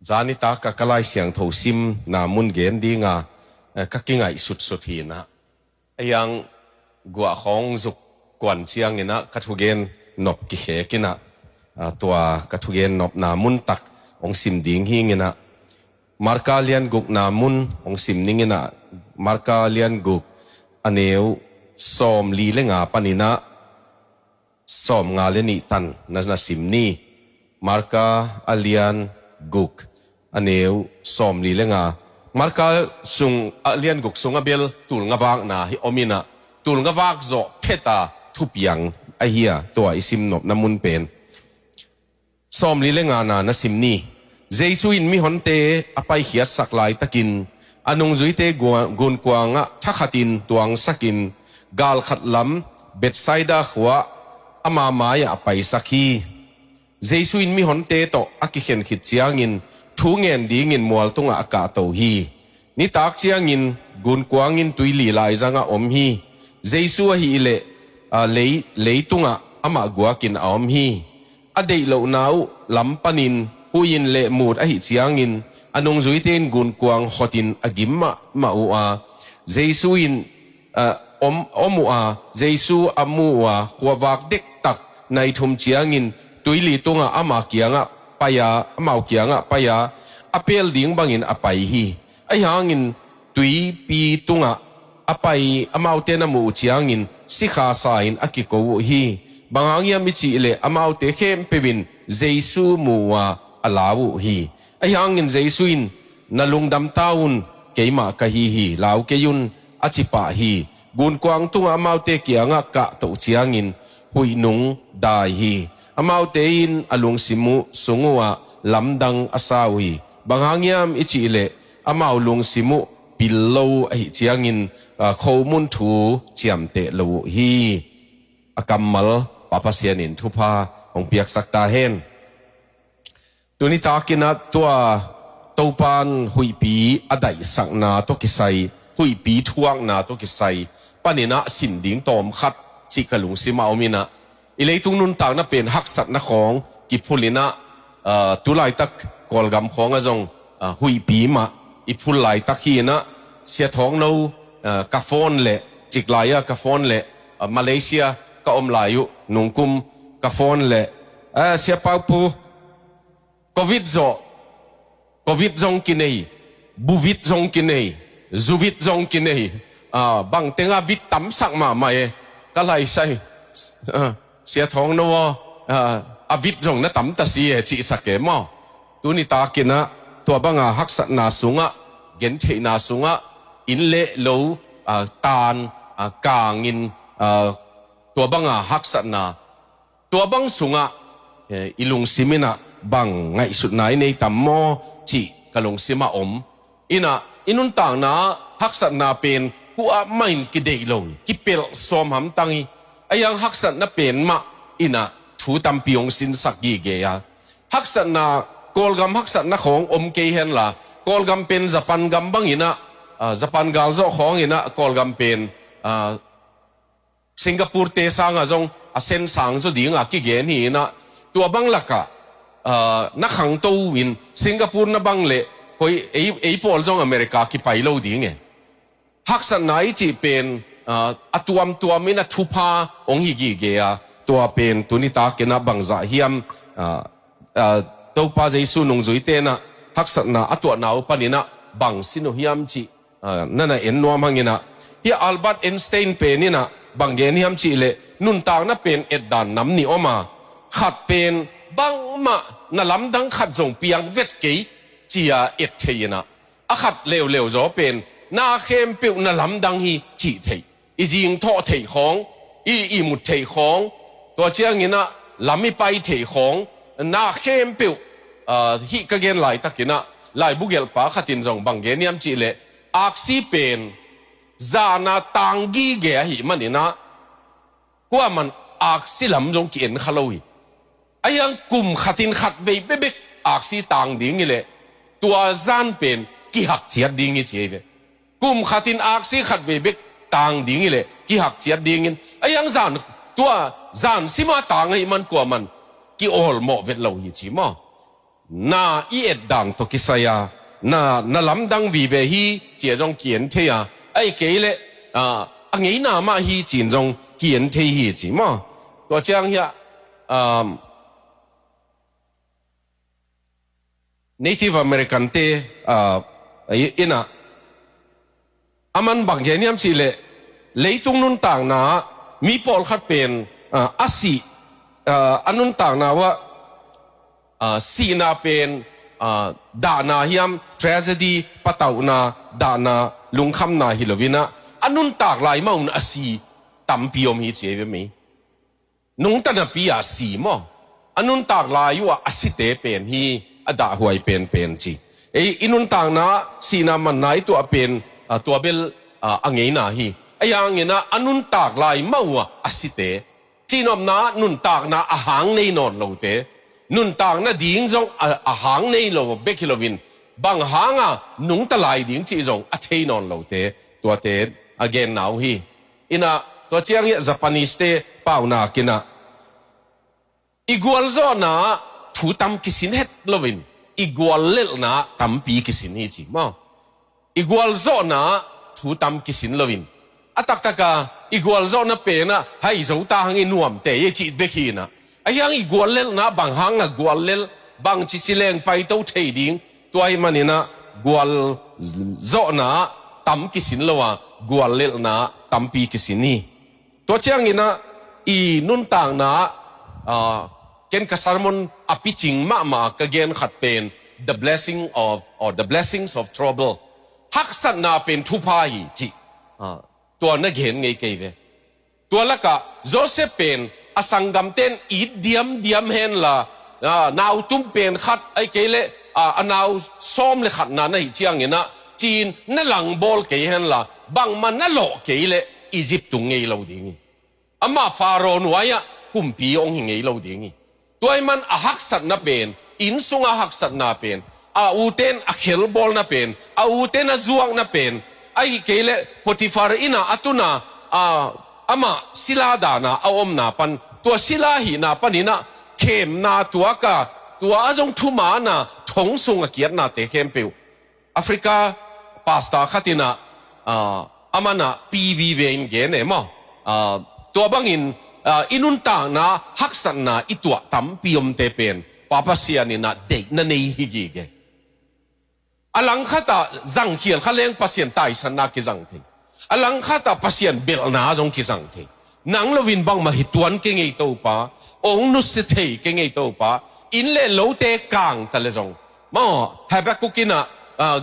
จานิตากะกลายเสียงทซิมนามุนเกนดีงากักิงไอสุดทีนะยังกัวของจุกกวนเชียงนะกัทุเกนนบกิเฮกินะตัวกัทุเกนนบนามุนตักองซิมดิงหิงนะมาร์กาเลียนกุกนามุนองซิมนิงนะมาร์กาเลียนกุกอันเอวสอมลีเลงาปนินะสอมงาเลนิตันนั่นซิมนีมาร์กาอาเลียนกุกอันเอวสอมลีเลงามาร์กาซุงอาเลียนกุกซุงอาเบลตูลงาวากนาฮิอมินะตูลงาวากโจเพตาทุบยังไอเฮียตัวอิซิมนบนามุนเป็นสอมลีเลงานานะซิมนีเจสุอินมีฮอนเตอไปเขียสักลายตะกินอนุงจุยเตกุนกวางะทักขัดินตวงสักินกาลขัดลำเบ็ดไซดาขวะอามามายะไปสักฮีเจสุอินมีฮอนเตโตอักิเข็นขิดเจียงินทูเงินดีเงินมัวตุงอากาโตฮีนิตากเจียงินกุนกวางินตุยลีลายจังะอมฮีเจสุฮีเลตุงะอามากัวกินอมฮีอเดยโลนาวลำปนินผู้ยินเละมูดอหิเจียงินอนุงจุยเตนกุนกวางขดินอกิมมาอูอาเจสุอินอมูอาเจสุอามูอาหัววักเด็กตักในทุมเจียงินตุยลีตุงะอามาเกียงะปายาอามาเกียงะปายาอเปลดิ่งบังอินอไปฮีไอหางินตุยปีตุงะอไปอามาเตนมูเจียงินสิขาสาอินอกิโกวฮีบางอย่างมิจิเลอามาเตเข้มเปวินเจสุมูอาอลาวฮีไอหางินเจสุอินนลุงดำตาวุนเกยมากะฮีลาวเกยุนอจิปะฮีกุนกวางตุงอามาเตเกียงะกะโตเจียงินหุยนุงได้ฮีอามาเตอินอลุงสิมุสุงัวลำดังอาสาวีบางอย่างยามอิจิเลอามาลุงสิมุปิลโลไอเจียงินข้อมุนทูเจียมเตโลฮีอากัมมัลปาปเสียนินทุพาองเปียกสักตาเฮนตัวนี้ตากินตัวตูปานหุยปีอดัยสักนาตัวกิไซหุยปีทวงนาตัวกิไซปานินะสินดิ่งตอมขัดจิกลุงสิมาอมินะอิเลตุงนุนต่างน่ะเป็นฮักสัตนะของกิพุลินะตุไลตักกอลกำของอาจงหุยปีมาอิพุลไลตักฮีนะเสียท้องนูกาฟอนเละจิกไลยะกาฟอนเละมาเลเซียก็อมลายุนุงกุมกาฟอนเละเสียปาปูโควิดจงกินเองบูวิดจงกินเองจูวิดจงกินเองบางเตงาวิดตั้มสักมาไม่ก็ไล่ใส่เสียท้องนัววิดจงนั่นตั้มตาสีจีสักเกมตัวนี้ตากินนะตัวบางฮักษณาสุงะเกณฑ์เทนาสุงะอินเล่โลตานกางินตัวบางฮักษณาตัวบางสุงะอิลุงซิมินะบางไงสุดไหนในตัมโมจีกะลงซิมาอมอินุนต่างนะฮักษณาเป็นกูอาไม่กิเดลงกิเปลสอมหำตังไอยังฮักษณาเป็นมาถูตัมปิยงสินสักยีเกียฮักษณากอลกำฮักษณาของอมเกเฮนละกอลกำเป็นญี่ปุ่นกำบังญี่ปุ่นกาลโจของกอลกำเป็นสิงคโปร์เตสังจงเส้นสังจุดิ่งกิเกนี่ตัวบังลักนักขังตัววินสิงคโปร์นับบังเล่คอยไอ้พอลจงอเมริกาquiไปโลดิ่งฮักษณาจีเป็นตัวมินะทุพาองฮิกิเกียตัวเป็นตัวนิตาเกนะบังจ่าเฮียมตัวป้าเจสุนงจุยเตนะฮักษณาตัวหนาวปนินะบังสินเฮียมจีนั่นน่ะเอ็นนัวมังเงินะที่อัลบัตเอ็นสเตนเป็นนี่นะบังเกนเฮียมจีเล่นุนต่างน่ะเป็นเอ็ดดันน้ำนี่ออกมาขัดเป็นบังมาน่ะลำดังขัดส่งเปียงเวทกี้จีอาเอ็ดเทียนะขัดเร็วๆจะเป็นนาเข้มเปียวน่ะลำดังฮีจีเทียอีจิงท่อเทียของอีมุดเทียของตัวเชียงนี่นะลำไม่ไปเทียของนาเข้มเปียวฮิกะเกนไหลตะกินะไหลบุเกลปาขัดินส่งบังเกนยามจีเล่อักซีเป็นจานาตังกีเกียหิมันนี่นะกว่ามันอักซีลำจงเกียนขลุ่ยไอ้ยังกลุ่มขัดินขัดเวเบ๊กอักซีตังดิ่งนี่แหละตัวจานเป็นกี่หักเจียดดิ่งนี่เจียกลุ่มขัดินอักซีขัดเวเบ๊กตังดิ่งนี่แหละกี่หักเจียดดิ่งนี่ไอ้ยังจานตัวจานสิมาตังให้มันกว่ามันกี่โอลหมอเวทเราหิจีมา na i et dang to kisaya na lam dang vi ve hi chia jong kian the ya ai ke le ngei na ma hi chin jong kian the hi chi ma to chang ya Native American te ina aman bang ge niam chi le leitung nun tang na mi pol khat pen asi anun tang na wa si na pen da na hiam tragedy patau na da na lungkham na hilovina anun tak lai maun asi tampiom hi che ve mi nung tan pi a si mo anun tak lai yu asite pen hi ada huai pen chi inun tang na si na man nai to pen to bel angei na hi ayang ina anun tak lai mawa asite chinom na nun tak na ahang nei non lo te nun tak na ding jong ahang nei lo bekilovin bang hanga nung ta lai ding chi jong a thei non lo te to te again now hi ina to chiang ya Japanese te pau na kina igual zo na thu tam kisin het lovin igual lel na tampi kisin hi chi mo igual zo na thu tam kisin lovin atak taka igual zo na pe na hai zo ta hangi nuam te ye chi bekhi na ayang igual lel na bang hang igual lel bang chi chi leng pai to thei ding toy manina gual zo na tam kisin lowa gual lel na tampi kisin ni to chang ina I nun tang na ken kasarmon apiching ma ka gen khat pen the blessing of or the blessings of trouble haksat na pen thupa hi chi to na gen ngei ke ve to la ka Joseph pen asangam ten I diam hen la naw tum pen khat ai ke le anaw som le khat na na hi chiang ina chin na lang bol ke hen la bang man na lo ke le Egypt tu ngei lo ding ama pharaoh nuaya kumpi ong hi ngei lo ding toy man ahak sat na pen in sunga hak sat na pen uten a khel bol na pen uten a zuang na pen ai kele Potiphar ina atuna ama sila dana om na pan to sila hi na panina khem na tuaka tua ajong thuma na thong sunga kiat na te khem pe Africa pasta khatina amana PV vein ge ne mo to bangin inun ta na haksan na itwa tampiom te pen papasiani na de na nei higi ge alang khata zang khial khaleng pasien tai san na ki zang the alang khata pasien bel na jong ki zang the nang lovin bang ma hituan ke ngei to pa ong nu se thei ke ngei to pa in le lo te kang ta le jong mo habakukina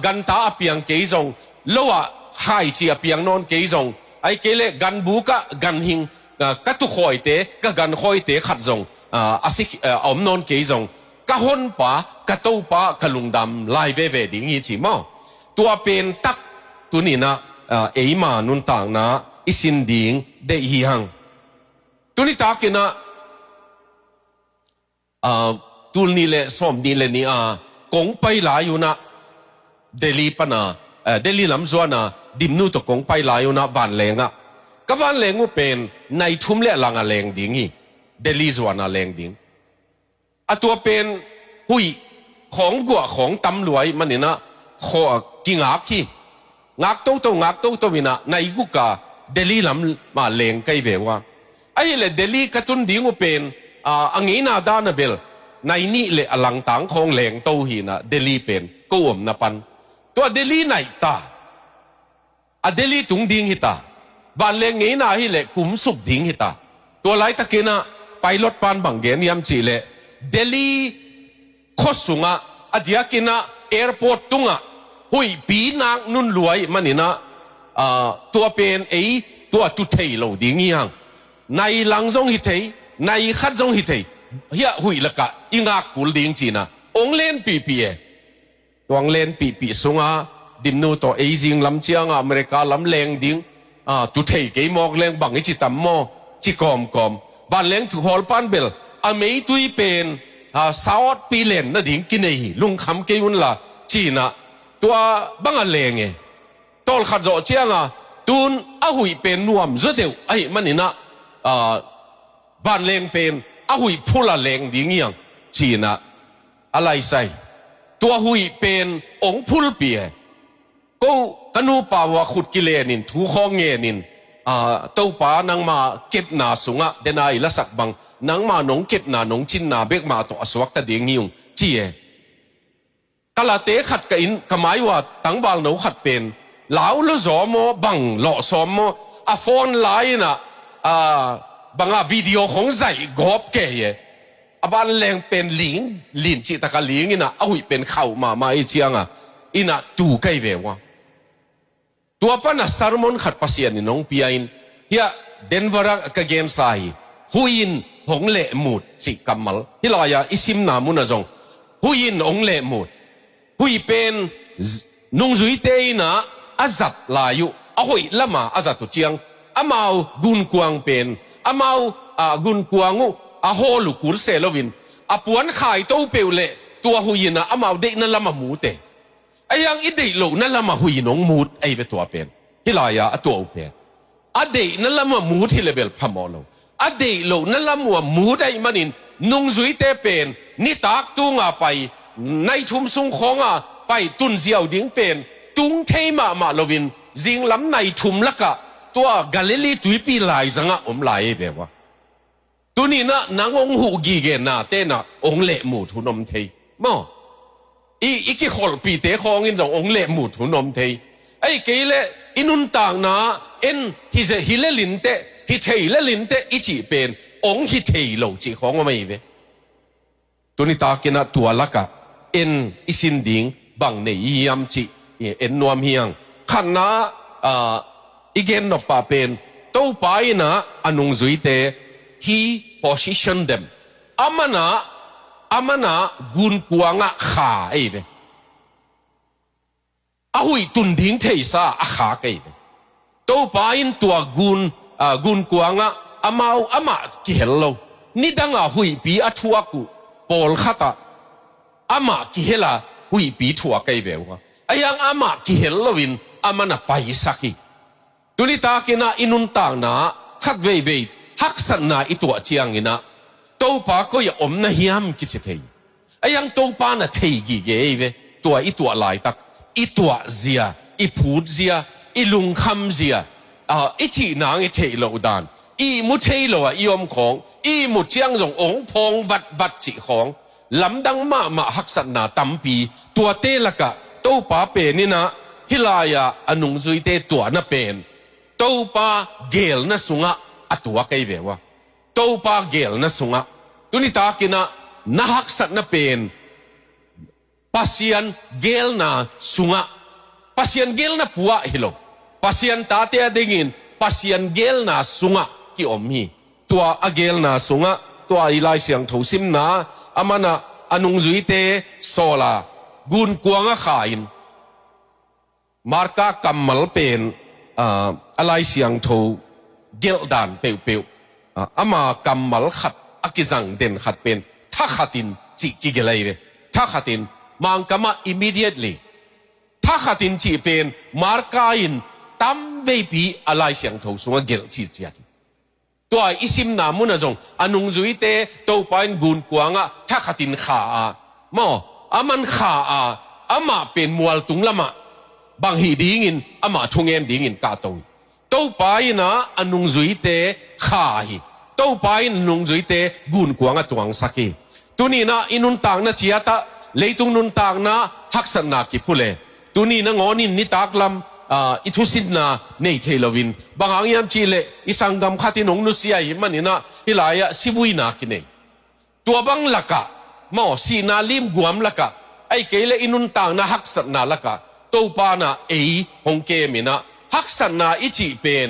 ganta apiang ke jong lowa hai chi apiang non ke jong ai ke le gan buka gan hing ka tu khoi te ka gan khoi te khat jong asik om non ke jong ka hon pa ka to pa ka lungdam lai ve ve ding hi chi mo tua pen tak tu ni na eima nun tang na isin ding de hi hang tu ni ta ke na tul ni le som ni le ni kong pai la yu na Delhi pa na Delhi lam zo na dimnu to kong pai la yu na van lenga ka van lengu pen nai thum le langa leng ding hi Delhi zo na leng ding atua pen hui khong gua khong tam luai manina kho kingak hi ngak to wina nai gu ka Delhi lam ma leng kai vewa ai le Delhi ka tun dingu pen angina da na bel nai ni le alang tang khong leng to hi na Delhi pen ko om na pan to Delhi nai ta Delhi tung ding hi ta van leng ngei na hi le kum sup ding hi ta to lai takena pilot pan bang gen yam chi le Delhi khosunga adiakina airport tunga hui pi nang nun luai manina tua pen ei tua tu thei lo ding yang nai lang jong hi thei nai khat jong hi thei hia hui laka inga kul ding china ong len pi pi e tuang len pi sunga dimnu to eijing lam chiang America lam leng ding tu thei ke mok leng bang chi tam mo chi kom van leng tu hol pan bel amei tui pen south pi len na ding kinei lung kham ke un la china tua banga leng e tol khat zo chianga tun a hui pen nuam zo deu ai manina van leng pen a hui phula leng ding yang china อะไรใส่ตัวหุยเป็นองค์พุลเปียก็กนูป่าวขุดกิเลนินทูข้องเงินินเต้าป่านังมาเก็บนาสุงะเดนายละสักบังนังมาหนงเก็บนาหนงจินนาเบกมาตัวอสวักตะเดียงนิวจีเอกะลาเตขัดกันกะหมายว่าตั้งวางหนูขัดเป็นเหลาลุจอมบังหล่อสอมอะโฟนไลน์น่ะบังวิดีโอของใจกอบเกยบ้านแรงเป็นลินจิตกะลิงอินะเอาหุยเป็นเข้ามาไอเชียงอินะตูไกเววะตัวปนัสสารมนขัดภาษีนี่น้องปีอินเฮียเดนเวอร์กเกมไซหุยินหงเล่มูดสิกัมมัลฮิลายาอิซิมนามุนจงหุยินหงเล่มูดหุยเป็นนุ่งจุยเตยนะอาจัดลายุเอาหุยละมาอาจัดตุเจียงอามากุนกวางเป็นอามากุนกวางอาโฮลุกุลเซลวินอาปวนขายตู้เปลวเล่ตัวหุยนะอามาเด็กนั่นละมามูเตไอ้ยังอิเดโลนั่นละมาหุยน้องมูดไอ้เป็นตัวเป็นฮิลายาตัวเป็นอเดนั่นละมามูดที่เลเวลพมอลอเดโลนั่นละมัวมูดไอ้มันนินนุ่งจุยเตเป็นนี่ตากตุงไปในทุ่มสุงของไปตุนเสียวดิ้งเป็นตุงเทมาลวินจิงลำในทุ่มละกะตัวกาลิลีตุยปีลายสังอมลายเววะตัวนี้นะนางองหูกีเกน่ะเต้นะองเละหมูทุนมเทยมั้งอีกขอลปีเตะของอินจงองเละหมูทุนมเทยไอ้เกลอินุนต่างนะเอ็นฮิเลลินเตฮิเทยเลลินเตอีจีเป็นองฮิเทยโลจีของไม่เวตัวนี้ตากินะตัวละกะเอ็นอิสินดิงบังเนยยามจีเอ็นนวมเฮียงขันนะอีเกนนปาเป็นเต้าไปนะอนุงจุยเตhe position them amana gun kuanga kha eve ahui tun ding theisa a kha kai to pain tua gun kuanga ama ki hello ni danga hui pi athua ku pol khata ama ki hela hui pi thua kai vewa ayang ama ki hellowin amana pai saki tunita kina inun tang na khat veทักษณะอีตัวเชียงอินะตัวป้าก็อย่าอมนะเฮียมกิจเทยไอ้ยังตัวป้าน่ะเทยกี่เกยเวตัวอีตัวลายตักอีตัวเสียอีพูดเสียอีลุงคำเสียอีที่นางอีเทยโลดานอีมุเทยโลอีอมของอีมุเชียงส่งองพงวัดจิของลำดังมาทักษณะตั้มปีตัวเตละกะตัวป้าเป็นนี่นะฮิลายาอนุงจุยเตตัวน่ะเป็นตัวป้าเกลน่ะสุงะตัวไกเววะตัวปาเกลนะสุงะตุนิตากินะนักสัตนะเป็นปัสยันเกลนะสุงะปัสยันเกลนะปัวฮิโลปัสยันตาเตอดิ่งินปัสยันเกลนะสุงะกิอมฮีตัวอเกลนะสุงะตัวอีไลเสียงทูซิมนะอามานะอนุงจุยเตโซลากุนกวงะขาอินมาร์กากัมมัลเป็นอะไรเสียงทูเกลดานเปียวอามากัมมัลขัดอากิจังเด่นขัดเป็นถ้าขัดินจีกิเกลัยเลยถ้าขัดินมังกามา immediately ถ้าขัดินจีเป็นมาร์กาอินตั้มเวปีอะไรเสียงทูสุงเกลจีจีตัวอิสิมนามุนะจงอนุงจุยเตตัวไปกุนกวางถ้าขัดินขาหม้ออามันขาอามาเป็นมัวตุงละมาบางฮีดิ้งินอามาทุ่งเงินดิ้งินกาโตตัวไปนะอนุงจุยเตขาฮีตัวไปนุงจุยเตกุนกวางตัวงสักีตัวนี้นะอินุนต่างนะเจียตะเลยตุงนุนต่างนะฮักษณะกิพุเลตัวนี้นะงอนินนิตากลำอิทุสินนะเนยเทลวินบางอย่างยามจีเลอิสังกัมขัดนงนุสยาหิมันนี่นะฮิลายะสิวุยนักนี่ตัวบังลักะมอสีนาลิมกวมลักะไอ้เกลอินุนต่างนะฮักษณะลักะตัวปานะฮงเกมินะฮักษณะอิจิเป็น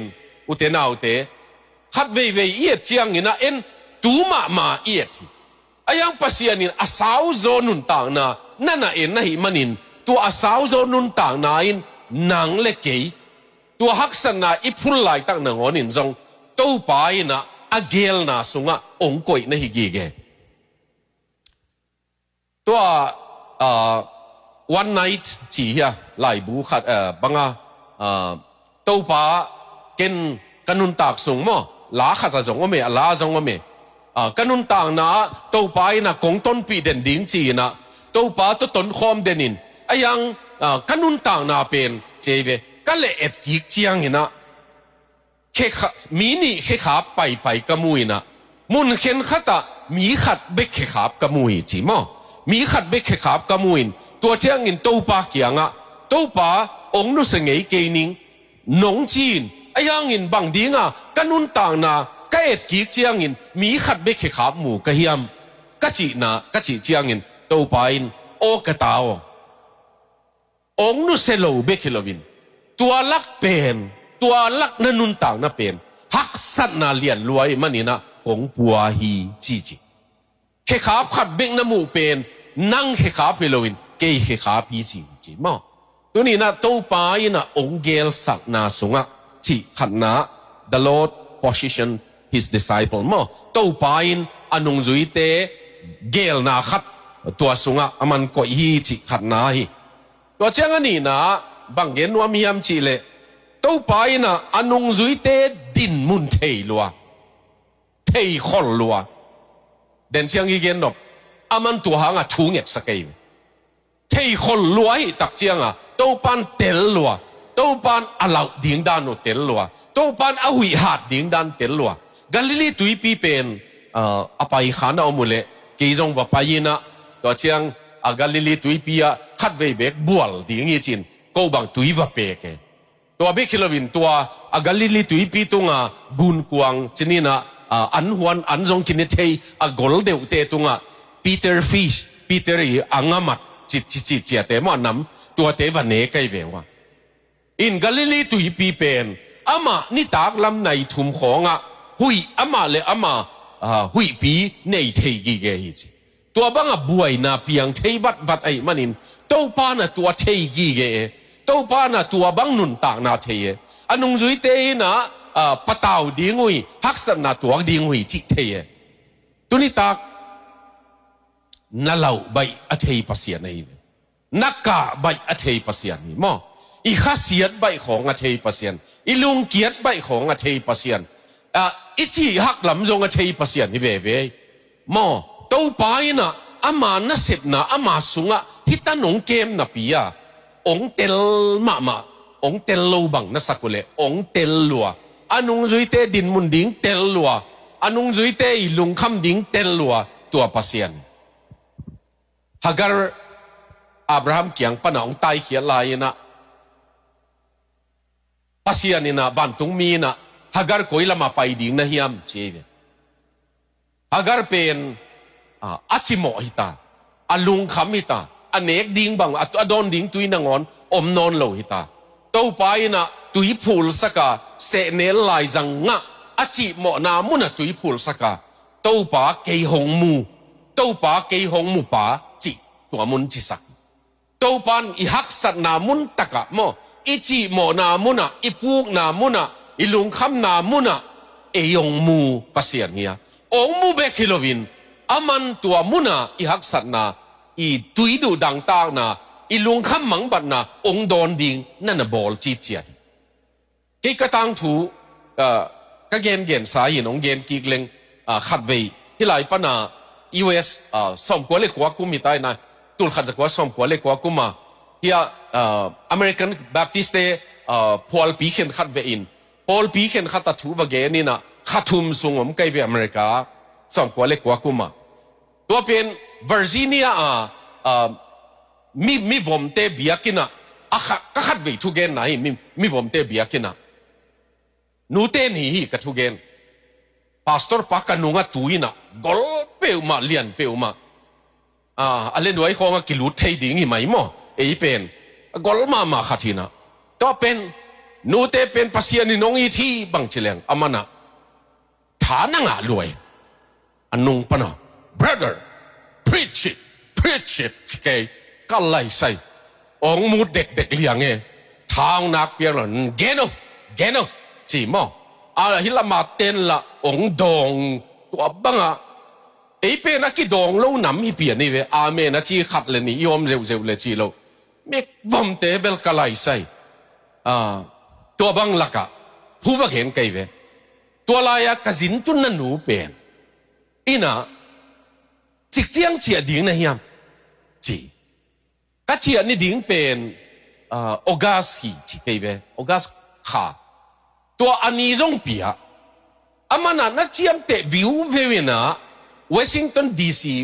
อุเทนาอุเตขัดเวเอียดเจียงนี่นะเอ็นตูมาเอียดไอ้ยังปัสยานินอาสาวโซนุนต่างนะนั่นน่ะเอ็นนะหิมันินตัวอาสาวโซนุนต่างนะอินนางเล็กตัวฮักษณะอิพุลไลตั้งนางอนินจงตัวไปนะอาเกลนะสุงะองค์ก่อยนะฮิกิเกตัวone night จีเฮียไล่บุขัดบังตัวป้าเกินกันนุนตากสุงมั้งลาขัดจงว่าเมลาจงว่าเมกันนุนต่างนะตัวไปนะกงต้นปีเด่นดิ้งจีนะ ตัวป้าตัวตนคอมเดนินไอ้ยังกันนุนต่างนาเป็นเจเวกันเลยเอ็ดกิกเจียงเห็นนะเคขามีนี่เคขาไปกะมุยนะมุนเข็นขัดมีขัดเบกเคขากะมุยจีมั้งมีขัดเบกเคขากะมุยตัวเจียงอินตัวป้าเกียงตัวป้าองนุสเงยเกนิงน้องจีนไอ้ยังอินบางดีงกันนุนต่างนาก็เอ็ดกิกเจียงอินมีขัดเบกเคขาหมู่กะเฮียมกะจีเจียงอินตัวป้าอินโอกะตาวองนุเซโลเบกเคโลวินตัวลักเป็นตัวลักนันนุนต่างน่ะเป็นฮักสัตนาเลียนรวยมันนี่นะของปัวฮีจีเคขาขัดเบกน้ำมูเป็นนั่งเคขาเฟโลวินเกยเคขาพีจีมั้งตัวนี้นะตัวป้ายนะองเกลสักนาสุงะที่ขัดนา the Lord position his disciple มั้งตัวป้ายอนุงจุยเตเกลนาขัดตัวสุงะมันก็ฮีที่ขัดนาฮีตัวเจ้านี่นะบางเย็นว่ามีอันจีเลตัวป้ายนะอนุงจุยเตดินมุนเทลัวเทขอลลัวเดินเชียงอีเกนนบมันตัวหางทุ่งเอ็ดสกัยเทขอลลัวให้ตักเชียงตัวปันเตลลัวตัวปันอาลาวดิ่งดานเตลลัวตัวปันอาหุยหัดดิ่งดานเตลลัวกาลิลีตุยปีเป็นไปขานเอาหมดเลยกี่จงว่าไปนะตัวเชียงกาลิลีตุยปีขัดเวเบกบัวดิ่งยี่จินก็บางตุยว่าเปกตัวเบคิลวินตัวกาลิลีตุยปีตุงบุญกวางชนินะอันหวนอันจงกินเทยกอลเดวเตตุงปีเตอร์ฟิชปีเตอร์อังมัดจิตเตมันนำตัวเตวันเนกไอเววอินกาลิลีตุยปีเป็นนี่ตากลำในทุ่มของหุยเลยหุยปีในเทยกีเกฮิจิตัวบังบวยนาเพียงเทยวัดไอมันอินตัวป้านะตัวเทยกีเกตัวป้านะตัวบังนุนตากนาเทยอนุงจุยเตนะปะตาวดิ้งหุยฮักษณะตัวดิ้งหุยจิเทยตัวนี้ตากนั่นเราใบอัฐิปัสยานี่นักกาใบอัฐิปัสยานี่มั้งอีข้าเสียดใบของอัฐิปัสยานอีลุงเกียรติใบของอัฐิปัสยานอีที่ฮักลำจงอัฐิปัสยานนี่เว่มั้งตัวไปนะมาน่ะเสร็จนะมาสุงที่ตั้งองเกมนะปีองเตลมาองเตลโลบังน่ะสักเลยองเตลลัวอนุงจุยเตดินมุนดิ้งเตลลัวอนุงจุยเตอีลุงคำดิ้งเตลลัวตัวปัสยานฮักการอับราฮัมเกียงปนองไตเขียนลายนะปัสยานี่นะบันตุงมีนะฮักการคุยละมาไปดิ้งนะเฮียมเจเวฮักการเป็นอาชิโมหิตาอลุงคำหิตาอเนกดิ้งบังอดอนดิ้งตุยนางอนอมนอนโลหิตาตัวไปนะตุยพูลสกาเสเนลลายจังงะอาชิโมนามุนะตุยพูลสกาตัวป้าเกยหงมูตัวป้าเกยหงมูป้าจิตัวมุนจิสักตัวปันอีฮักสัตนามุนตะกะโมอีจิโมนามุนะอีพูกนามุนะอีลุงคำนามุนะเอยงมูปัสยานีองมูเบคิโลวินมันตัวมุนะอีฮักสัตนาอีตุยดูดังตานาอีลุงคำมังบัดนาองดอนดิงนั่นน่ะบอลจีเจียดกิกตังถูก็เกณฑ์สายน้องเกณฑ์กิกเลงขัดเวที่ไหลปนา US สมควรเล็กกว่ากุมิตายนะตุลขัดจากว่าสมควรเล็กกว่ากุมาที่อเมริกันแบปติสต์พอลปีเข็นขัดเวอินพอลปีเข็นขัดตัดถูวเกนี่นะขัดทุ่มสูงผมใกล้เวอเมริกาสมควรเล็กกว่ากุมาตัวเป็นเวอร์จิเนียมีวอมเตเบียกินะก็ขัดเวทุกเกนไหนมีวอมเตเบียกินะนูเตนี่ก็ทุกเกนพาสตอร์ปักกันนุงตุยนะกอลเปลมาเลียนเปลมาอะไรด้วยของกิลุทเทดิ้งหิมะมั้งเป็นกอลมาขัดทีนะก็เป็นนูเตเป็นภาษานี่น้องอีที่บังเฉลียงมันนะฐานังรวยอันนุงปนะ brother preach it เกยก็ไล่ใส่องมูเด็กเลี้ยงทางนักเปียร์เกโนจีมั้งฮิลามาเต้นละองดองตัวบังเป็นนักกีดองเราหนำอีเปียนี่เวเมนะจีขัดเลยนี่ยอมเร็วเลยจีเราไม่วอมเตเบลกะไลใส่ตัวบังลักะผู้ว่าเห็นไกเวตัวลายกสินตุนนันหนูเป็นอีน่ะจิกเจียงเฉียดิ้งนะเฮียมจี ก็เชียนี่ดิ้งเป็นออกัสฮีจีเกย์เวออกัสขาตัวอันนี้จงเปียอามันน่ะนักเชียมเตะวิวเวนะวอชิงตันดีซี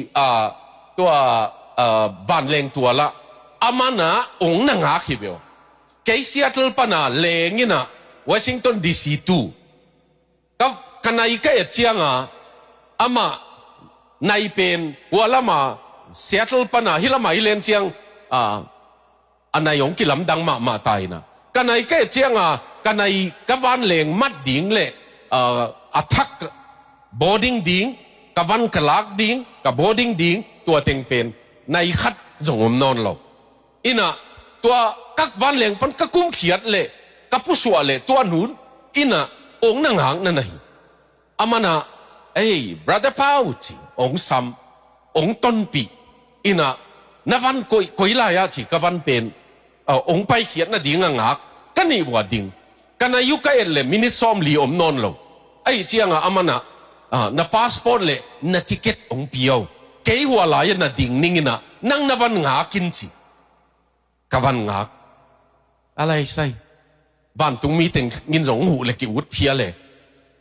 ตัววันเลงตัวละอามันน่ะองค์นังอาคิเวลแค่ซีแอตเทิลปนาเลงินะวอชิงตันดีซีตูก็กันไอ้แค่เชียงอามาในเป็นวัวละมาซีแอตเทิลปนาฮิละมาฮิเลนเชียงอันไหนองกิลำดังมาตายนะกันไอ้แค่เชียงกันไอ้กวันเลงมัดดิ่งเละattack boarding ดิ่งกวันกลักดิ่งกับ boarding ดิ่งตัวเต็งเป็นในขัดจงอมนอนเราอินะตัวกักวันเลงพันกักุ้มเขียดเละกับผู้สัวเละตัวหนุนอินะองนังหางนั่นไงอามานะbrother พาวจีองซ้ำองต้นปีอินะนวันกุยลายจีกวันเป็นองไปเขียดน่ะดิ่งหักกันนี่ว่าดิ่งกันอายุก็เอเลยมินิซอมลีอมนอนเราไอ้เจียงอามานะน่ะพาสปอร์ตเลยน่ะติเกตองเปียวเกี่ยวอะไรน่ะดิ่งนิ่งน่ะนั่งนวันหักกินจีกวันหักอะไรใช่บ้านตรงมีแต่งเงินสองหูเลยกิวุฒเพียเลย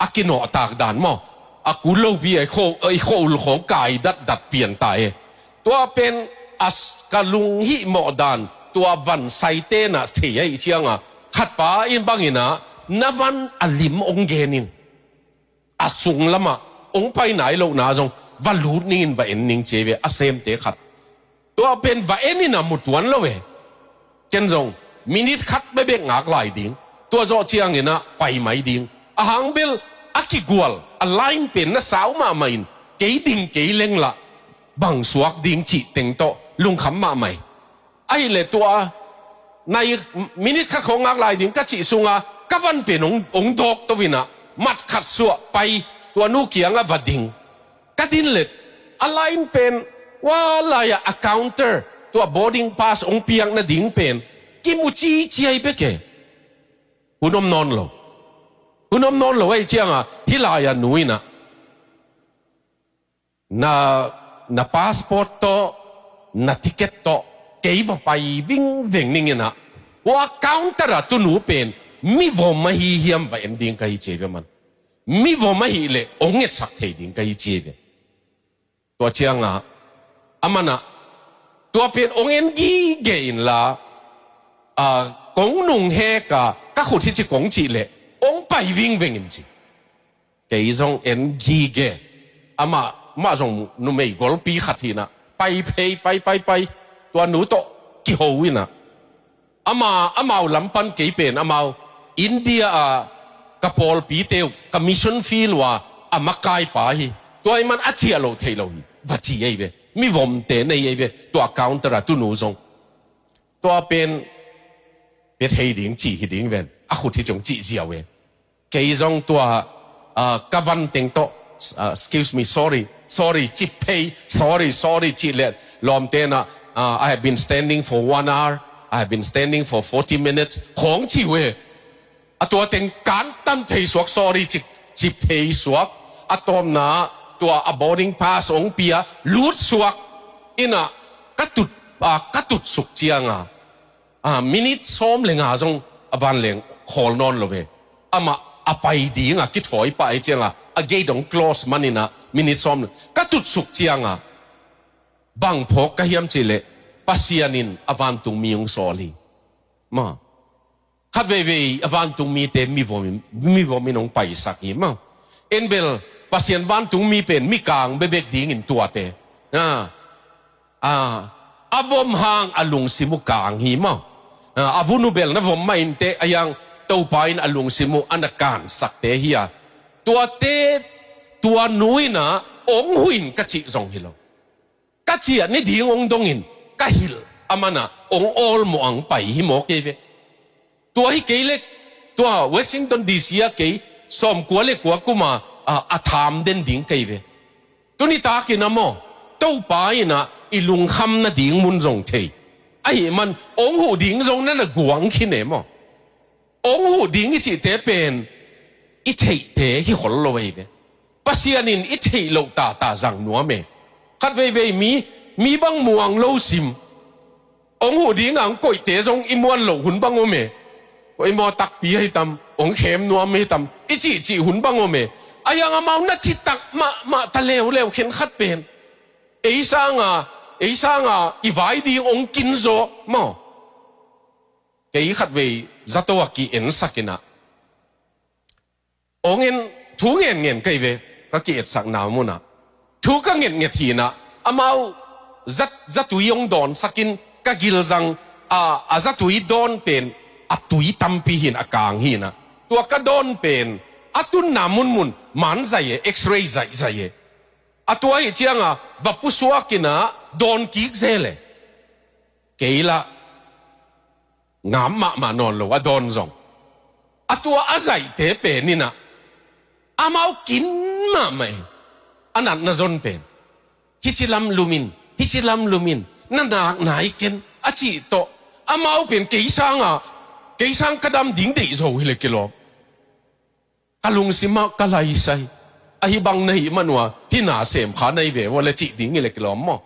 อากินหนอตากด่านมั่งอากูเล่าพี่ไอ้โคของกายดัดเปลี่ยนตายตัวเป็นอัสกาลุงฮิหมอดานตัววันไซเตน่ะเทียไอ้เชียงขัดป้าอินบางอินะนวันอลิมองเกนินอาสุงละมาองไปไหนโลกนาจงวันรูดนินว่าเอ็นนิงเจเวอาเซมเตขัดตัวเป็นว่าเอ็นนี่นะมุดวันละเวเจนจงมินิขัดไม่เบกงากลายดิ่งตัวโจเชียงอินะไปไม่ดิ่งอาหางเบลอากิกวลอไลน์เป็นน่ะสาวมาไม่เกยดิ่งเกยเล็งละบังสวกดิ่งจีเต็งโตลุงขำมาไม่ไอ้เลตัวในมินิขัดของงากลายดิ่งก็จีสุงก็วันเป็นองดอกตัววินะมัดขัดสัวไปตัวนู้เกียงวัดดิ่งก็ดินเล็ดอะไรเป็นว่าอะไรaccounter ตัว boarding pass องเปียงน่ะดิ่งเป็นกิมุจีเจียไปแกหุ่นนอนเราหุ่นนอนเราไอ้เจียงฮิลายนุยนะpassport โตนะติเกตโตเกี่ยวไปวิ่งนิ่งนะว่า counter ตัวนู้เป็นมีวอมาฮีเฮียมไปเอ็นดิ้งกันเจ็บมันมีวอมาฮีเลยองเงสักเทดิ้งกันเจ็บตัวเชียงอามันตัวเป็นองเอ็นกีเกนละกงนุ่งเฮก็ขุดที่จะกงจีเลยองไปวิ่งจริงเกี่ยงเอ็นกีเกอามาส่งนุ่มไม่กอลปีขัดทีนะไปตัวหนูโตกี่หัวนะอามาลำปันกี่เป็นอามาอินเดียกับพอลปีเตวกับมิชชั่นฟิลว่ามาไกลไปตัวมันอัจฉริยะเราเทเราวัดจีเอเวมีวอมเตนเอเวตัวกาวน์เตอร์ตัวหนูส่งตัวเป็นเทดิ่งจีดิ่งเวนขุดที่จงจีเจียวเวเกี่ยงตัวกับวันเต็งโตexcuse me sorry จีเพย์ sorry จีเล็ดลอมเตนะI have been standing for 1 hour I have been standing for 40 minutes ของจีเวตัวเต็งการตั้นเพย์สวก sorry จีเพย์สวกตัวน่ะตัว boarding pass องเปียลูดสวกอินะกัดตุดสุกเจียงมินิซ้อมเลยจงวันเลงขอลนอนเลยมาไปดีคิดถอยไปเจียงเกยดง close มันนี่นะมินิซ้อมกัดตุดสุกเจียงบังพกกะเฮียมจิเลปัสยานินวันตุงมีองสอลีมาขัดเววันตุงมีเตมีวอมินองไปสักอีมาเอ็นเบลปัสยานวันตุงมีเป็นมีกลางเบกดิ่งอินตัวเตวอมหางอลุงสิมุกลางหิมาวุนุเบลนะวอมไม่อินเตยังเต้าไปนอลุงสิมุอันการสักเตเฮียตัวเตตัวนุยนะองหุนกะจิจงฮิโลกะจินี่ดิ่งองดงอินกะฮิลอามานะองออลมองไปหิมอกเอเวตัวฮิเกเล็กตัววอชิงตันดีซีเกยสมกัวเล็กกัวกุมาทามเด่นดิ่งเกยเวตัวนี้ตากินนะโมเต้าไปนะอีลุงคำนะดิ่งมุนจงเทไอ้มันองหูดิ่งจงนั่นน่ะกวางขี้เนมองหูดิ่งอีจิเตเป็นอีเทเตฮิขอลโลเวปัสยานินอีเทโลตาจังนัวเมขัดเวมีบางมวงโลซิม องหูดีงังก๋วยเตี๋ยวงอิมวันหลหุ่นบังโอเมอิมอตักปีให้ตำองเข้มนัวไม่ตำจีหุ่นบังโอเมอายังอามาหน้าที่ตักมาทะเลวเข็นขัดเป็นไอ้สร้างอีไว้ดีองกินโซมั่งเกี่ยขัดเวจัตวกีเอ็นสักนะองเงินทุเงินเกี่ยเวก็เกี่ยสักนามุนะทุกเงินทีนะอามาจัตุยองดอนสักินก็กิลจังจัตุยดอนเป็นตุยตัมปีหินอากางหินะตัวก็ดอนเป็นตุนนามุนมันใจเอ็กซเรย์ใจตัวไอ้เจ้าวับปุสวากินะดอนกิกเซเลเกี่ยละงามมานอนเลยว่าดอนซองตัวอาศัยเตเป็นนี่นะอามากินมาไหมอันนั้นน่ะจนเป็นฮิจิลัมลูมินนั่นหนักไหนกันอาชีโตอามาเป็นกี่สังกระดำดิ่งดีโซ่เลยกิโลกะลุงสิมากะไลใส่ไอ้บังในมันว่าที่น่าเสมขาในเวว่าเลยจีดิ่งเลยกิโลมั่ง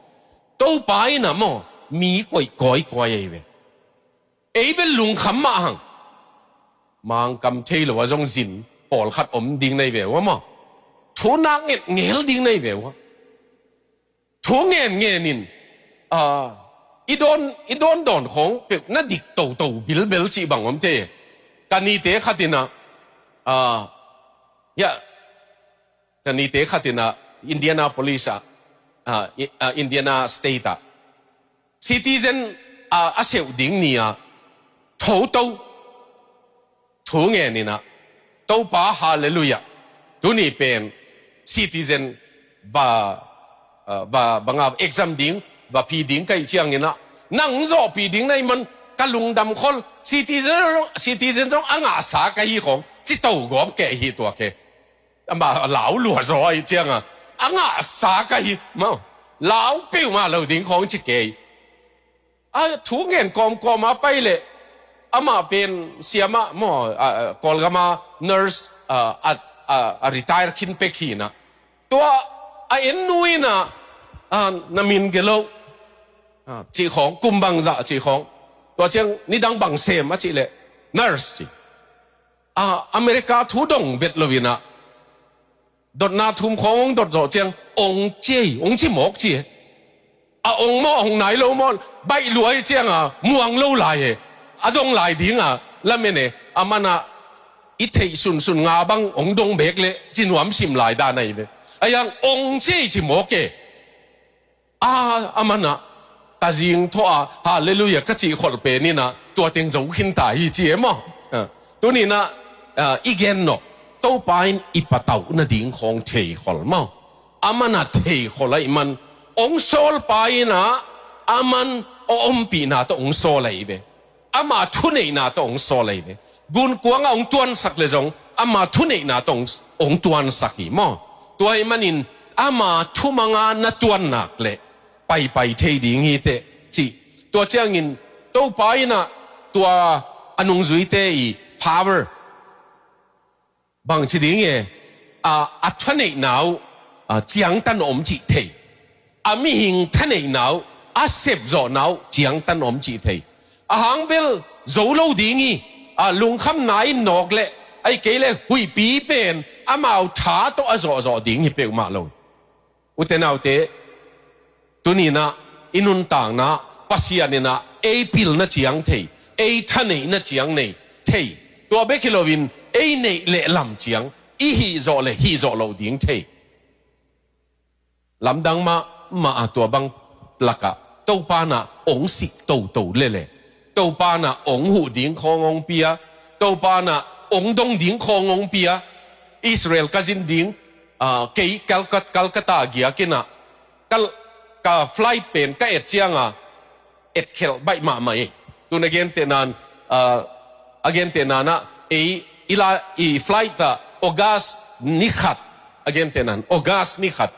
ตัวไปนะมั่งมีก้อยไอ้เวไอ้เป็นลุงขำมาหังมังกำเทลว่าจงสินปอลขัดอมดิ่งในเวว่ามั่งทุนักเงี้ยดิ่งในเวว่าทุเงี้ยนินอีโดนของเป็ดน่าดิกโตบิลจีบังอมเจกันนี่เตะขัดนะกันนี่เตะขัดนะอินเดียนาโพลิสอินเดียนาสเตทซิติเซนอาเซลดิ่งนี่ทุเงี้ยนี่นะตัวป้าฮาเลลูยาตัวนี้เป็นซิติเซนบางexam ดิ่งว่าปีดิ่งใกล้เชียงนี่นะนั่งรอปีดิ่งในมันกะลุงดำคนซิติเซนจงอ่างอาสาไกของจิตโตกอบแก่ฮีตัวแกมาเหลาหลวดซอยเชียงอ่างอาสาไกมาเหลาเปี้ยวมาเหลาดิ่งของจิเกยถูเงินกอมมาไปเลยมาเป็นเสียมามอกอลกามา nurse retire คินเปกีนะตัวเอ็นนุยนะนามินเกลโลจีของกุมบังจะจีของตัวเชียงนี่ดังบังเซมจีเลย nurse จีอเมริกาทุดงเวทลวินะดดนาทุมของดดโจเชียงองจีหมอกจีองมอองไหนโลมอใบรวยเชียงม่วงโลไหลดงไหลดิ้งแล้วเมื่อเนี่ยมันอิทธิสุนงาบังองดงเบกเลยจีนวมซิมไหลด้านไหนเลยยังองจีจีหมอกเกมันนะแต่จริงทั่วฮาเลลูยาก็จีขดเป็นนี่นะตัวเต็งจะขึ้นตายจีมั้งตัวนี้นะอีกอย่างเนาะตัวไปอีปะเต่าน่ะดิ่งของเทขดมั้งมันน่ะเทขดอะไรมันองโซลไปนะมันองปีน่ะต้ององโซเลยเว้มาทุนเองน่ะต้ององโซเลยเว้กุนกวางองตวนสักเลยจงมาทุนเองน่ะต้ององตวนสักอีมั้งตัวไอ้มันอินมาทุมังานตวนนักเลยไปเทดิ่งฮีเตจีตัวเจ้างินตัวไปนะตัวอนุจุยเตอี power บางทีดิ่งทุนเองน่ะจังตันอมจีเทมีหิงทุนเองน่ะเสพจอน่ะจังตันอมจีเทหางเบลโจโลดิ่งลุงคำไหนนอกเลยไอ้เกลหุยปีเป็นมาเอาท้าตัวจอดิ่งฮีเปกมาเลยอุตเนเอาเตตัวนี้นะอินุนต่างนะปัสยานี่นะพิลนะจียงเททันเนนะจียงเนเทตัวเบคิโลวินเนเละลำจียงฮีโจโลดิ่งเทลำดังมาตัวบังลักะตัวปานะองสิโตเล่ตัวปานะองหูดิ่งขององเปียตัวปานะองดงดิ่งขององเปียอิสราเอลกัจินดิ่งเกี่ยกัลกัตตาเกียกินะกัลไฟล์เป็นก็เจียงเคลใบมาไหมตัวนักเรียนเตนันนะไฟล์ออกัสนิขัดนักเรียนเตนันออกัสนิขัด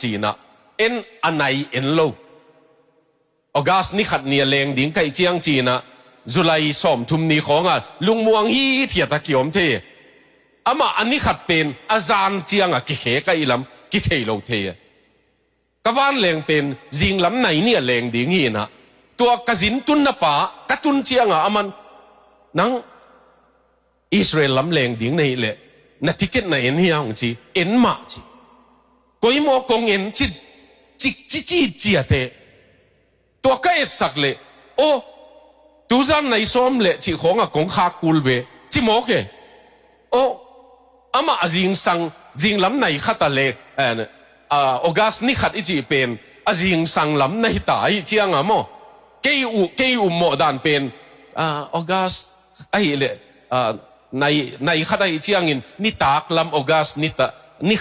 จีนะอันไหนโลออกัสนิขัดเนี่ยแรงดิ่งไก่เจียงจีนะจุลัยสอมทุมนี้ของลุงมวงฮีเทียตะเกียมเทมาอันนี้ขัดเป็นอาจารย์เจียงกิเหกอีลำกิเทโลเทก กวันแรงเป็นจิงลำไหนเนี่ยแรงดีงี้นะตัวกสินตุนนปะกตุนเชียงอ่ะมันนังอิสราเอลลำแรงดีนี่แหละนักทิเก็ตในเอ็นเฮียงจีเอ็นมาจีก็ยิ่งมองกงเอ็นจีจีเตตัวก็เอ็ดสักเลยโอ้ตูจันในซ้อมเลยจีของอ่ะกงขากุลเวจีมอกเกโอ้อามาจิงสังจิงลำไหนขัดเลยออกัสนี่ขัดอีจีเป็นจิงสังลำไหนตายเชียงอ่ะมั้งเกี่ยวหมอดานเป็นออกัสไอ้เลยในขัดไอ้เชียงอินนี่ตากลำออกัสนี่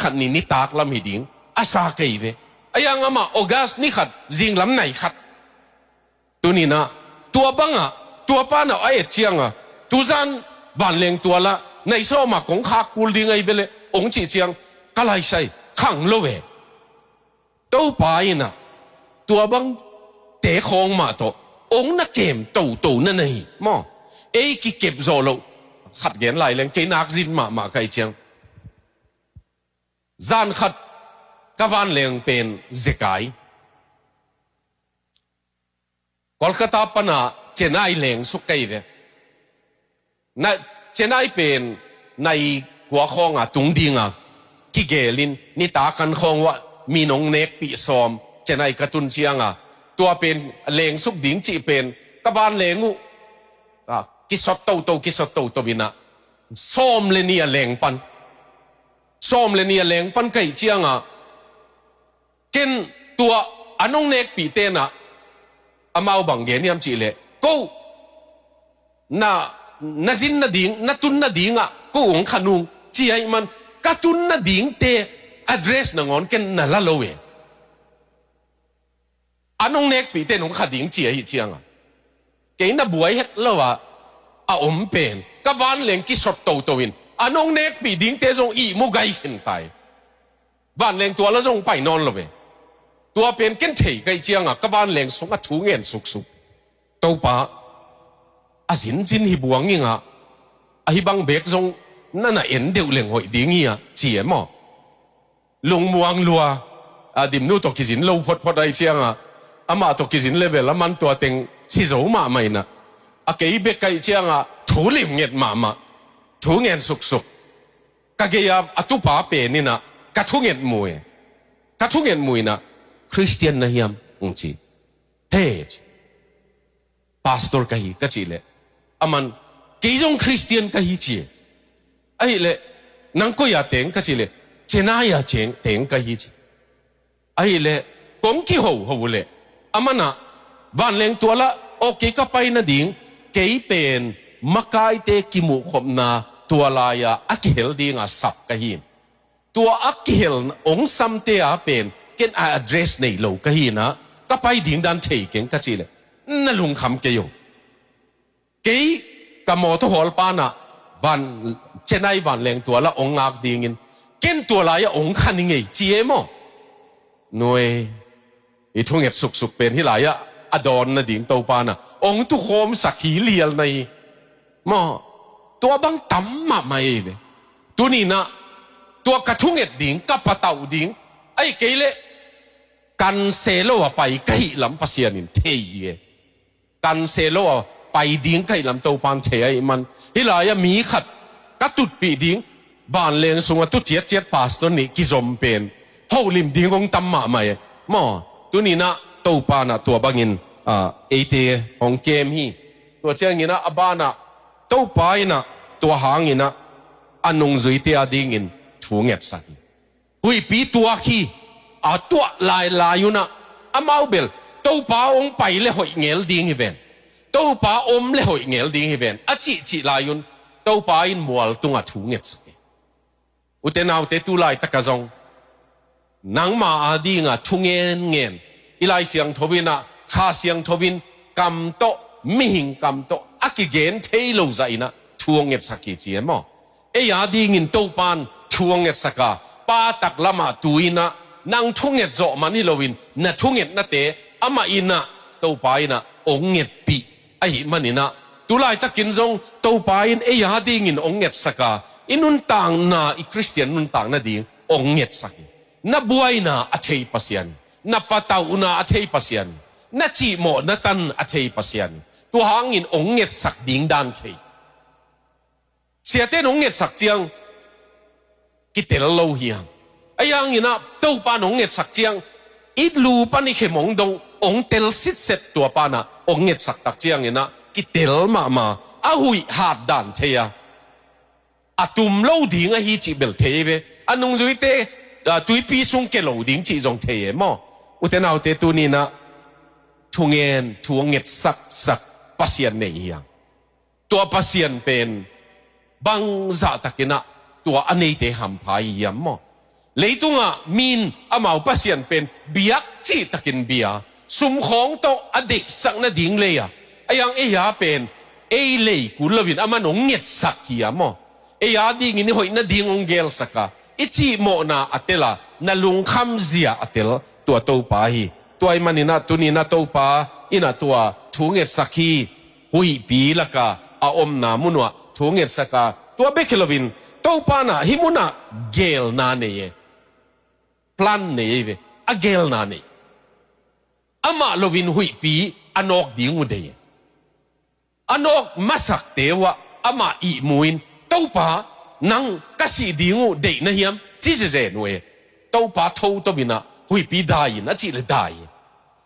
ขัดนี่ตากลำหิดิงอาสาเกี่ยวไอ้ยังอ่ะมั้งออกัสนี่ขัดจิงลำไหนขัดตัวนี้นะตัวบังอ่ะตัวป้าน่ะไอ้เชียงอ่ะตูจันวันเลี้ยงตัวละในโซมาของขากุลดีไงไปเลยองค์จีเจียงก็ไล่ใส่ขังโลเวตัวป้าน่ะตัวบังเตะคงมาตัวองค์นักเกมตัวนั่นไงมั้งไอ้quiเก็บโซโลขัดเงินไหลเลี้ยงกินนักจินมาใครเชียงจานขัดกวันเลี้ยงเป็นเจกายกอลกาตาปนาเจนไอเลี้ยงสุกไกเวนะเจนไอเป็นในหัวข้องตุงดิงกิเกลินนิตากันข้องว่ามีน้องเนกปีซอมเจนไอกระตุนเชียงตัวเป็นเลี้ยงสุกดิงจีเป็นกบาลเลี้ยงกิสตโตกิสตโตวินะซ้อมเลนียเลี้ยงปันซ้อมเลนียเลี้ยงปันไก่เชียงเกินตัวอันน้องเนกปีเตนะอามาบังเงียมจีเล่กูน่าจินน่าดิ่งน่าตุนน่าดิ่งกูองขนุงจีไอมันกตุนน่าดิ่งเตะ address นงอนกันน่าละโลเวอันน้องเน็กปีเตนองขดิ่งจีไอเชียงเก่งน่าบวยเฮ็ดแล้วว่าอมเป็นกวันเลี้ยงกิสดโตวินอันน้องเน็กปีดิ่งเตะทรงอีมุกไกเห็นตายวันเลี้ยงตัวแล้วทรงไปนอนละเวตัวเป็นเก่งเทไกเชียงกวันเลี้ยงสงถูเงินสุกตัวป้าจินฮิบวงงี้ฮิบังเบกทรงนั่นน่ะเอ็นเดียวเลี้ยงหอยดีงี้เจี๋ยมลงมวงลัวดิมนู่ตกิจินลูพดไอเชียงอามาตกิจินเลเวลแล้วมันตัวเต็งสิโจมาไม่นะเกี่ยเบกไกเชียงถูลิมเงียดมาถูเงินสุกกะเกียตุป้าเป็นนี่นะกะถูเงินมวยนะคริสเตียนนะยามองจีเฮ้พาสตอร์กะฮีกะจีเลอามันกี่จงคริสเตียนกะฮีจีไอ้เล่นังก็อยากเต็งกะจีเลเจน่าอยากเต็งกะฮีจีไอ้เล่กงกี่หัวเล่อามันนะวันเลี้ยงตัวละโอเคก็ไปนะดิ่งกี่เป็นมักไกเตกิมุขมนาตัวลายอักเฮลดิ่งสับกะฮีตัวอักเฮลองซัมเตะเป็นเกณฑ์ address ในโลกะฮีนะก็ไปดิ่งดันเทกิงกะจีเลนั่นลุงคำเกี่ยวกี่กับมอทหอลปานะวันเจนไอวันแรงตัวละองงักดิ่งินเกินตัวลายองขันยังไงจีเอมหน่วยอีทุ่งเอ็ดสุกเป็นที่หลายอดอนนะดิ่งตัวปานะองตุโคมสักขีเลียลในตัวบังตั้มมาไม่เลยตัวนี้นะตัวกระทุ่งเอ็ดดิ่งกับปะเต่าดิ่งไอ้เกลเลกันเซโลไปไกลลำปัสยานินเทียกันเซโลไปดิ้งไกลลำตัวปานเทียมันที่หลายมีขัดกัตุดปีดิ้งบ้านเลี้ยงสงตุเจียปาสตัวนี้กิจมเป็นเขาลิมดิ้งองตั้มมาไม่ตัวนี้นะตัวปานะตัวบังอินเอเตของเกมฮีตัวเจ้างี้นะบ้านะตัวปายนะตัวหางงี้นะอันนงจุยเตียดิ้งอินถูเงียบสักหุยปีตัวขี้ตัวลายอยู่นะมาเอาเบลตัวป้าองไปเลยหอยเงลดิ้งฮิเวนตัวป้าเลยหอยเงลดิ้งฮิเวนจีลายุนตัวป้าอินมัวตุงถูเงียบสักอุตเตนเอาเตตุลายตะกะจงนังมาดิ้งถูเงียนอีไลเสียงทวินะข้าเสียงทวินกำโตไม่หิงกำโตกิเกนเทโลใจนะถูเงียบสักจีเอ็มยาดิ้งินตัวป้านถูเงียบสักป้าตักละมาตุยนะนางทุ่งเงียบโจมันนี่เราวินน่ะทุ่งเงียบน่ะเตะอามาอินะตัวไปนะองเงียบปีไอ้มันนี่นะตุลายตะกินจงตัวไปยาดิ้งินองเงียบสักอินุนต่างนะอีคริสเตียนนุนต่างนะดิ้งองเงียบสักน่ะบวยนะอัจฉริปัสยัน na patau na athei pasian na chi mo na tan athei pasian tu hangin onget sak ding dan thei siate onget sak chiang kitel lo hiang ayang ina to pa onget sak chiang it lu pani khemong dong ong tel sit set tua pa na onget sak tak chiang ina kitel ma a hui hat dan theya atum lo ding a hi chi bel theve anung zui te tui pi sung ke lo ding chi jong theye mo uten au te tu ni na thungen thuanget sak pasien nei hiang tua pasien pen bang za takina tua anei te ham phai yam mo leitunga min amau pasien pen biak chi takin bia sum khong to adik sak na ding le ya ayang e ya pen e lei ku lovin ama nong nget sak hiam mo e ya ding ni hoi na ding ong gel saka ichi mo na atela na lung kham zia atel tua to pa hi tuai manina tunina to pa ina tua thunget sakhi hui pi laka a om na munwa thunget saka tua bekelovin to pa na himuna gel na ne ye plan ne ve a gel na ne ama lovin hui pi anok ding ude anok masak tewa ama i muin to pa nang kasi dingu de na hiam chi se noe to pa tho to bina hui pi dai na chi le dai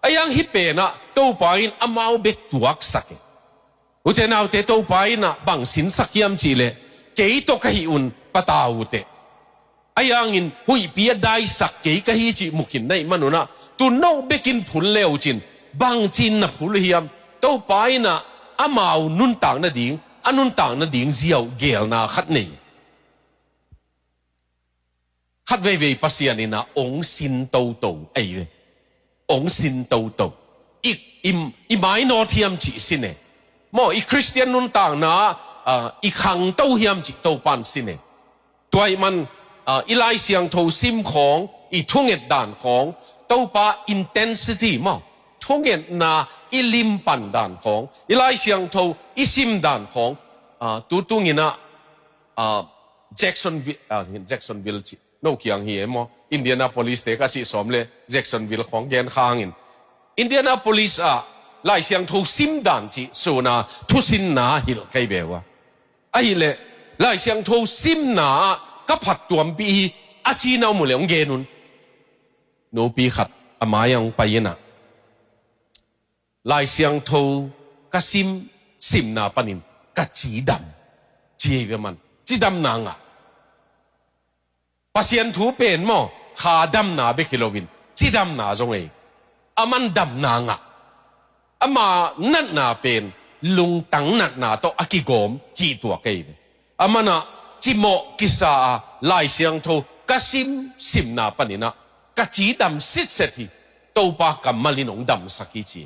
ayang hi pe na to pa in amau bek tuak sake utenau te to pa in na bang sin sakiam chi le ke to ka hi un patau te ayang in hui pi dai sak ke ka hi chi mukin nei manuna tu no bekin phul leo chin bang chin na phul hiam to pa in na amau nun tang na ding anun tang na ding ziaw gel na khat nei khát về pasian ina ong sin tâu tâu ai ve ong sin tâu tâu i mai no thiam chi sin ne mo i Christian nun tang na i khang tâu hiam chi tâu pan sin ne tuai man i lai siang tho sim khong i thunget dan khong tâu pa intensity mo thunget na i lim pan dan khong i lai siang tho i sim dan khong tu ngina Jacksonville chi no kiang hi mo Indianapolis te ka si somle Jacksonville khong gen khangin Indianapolis lai siang tho sim dan chi so na thu sin na hil kai bewa ai le lai siang tho sim na ka phat tuam pi a chi na mu le ong genun no pi khat amayang payena lai siang tho ka sim na panin ka chi dam chi ve man chi dam na nga pasien thu pen mo kha dam na be kilowin chi dam na zong ei aman dam na nga ama nat na pen lung tang nat na to akigom hi tua kai amana chi mo kisa lai siang tho kasim sim na panina ka chi dam sit sethi to pa kamalin ong dam saki chi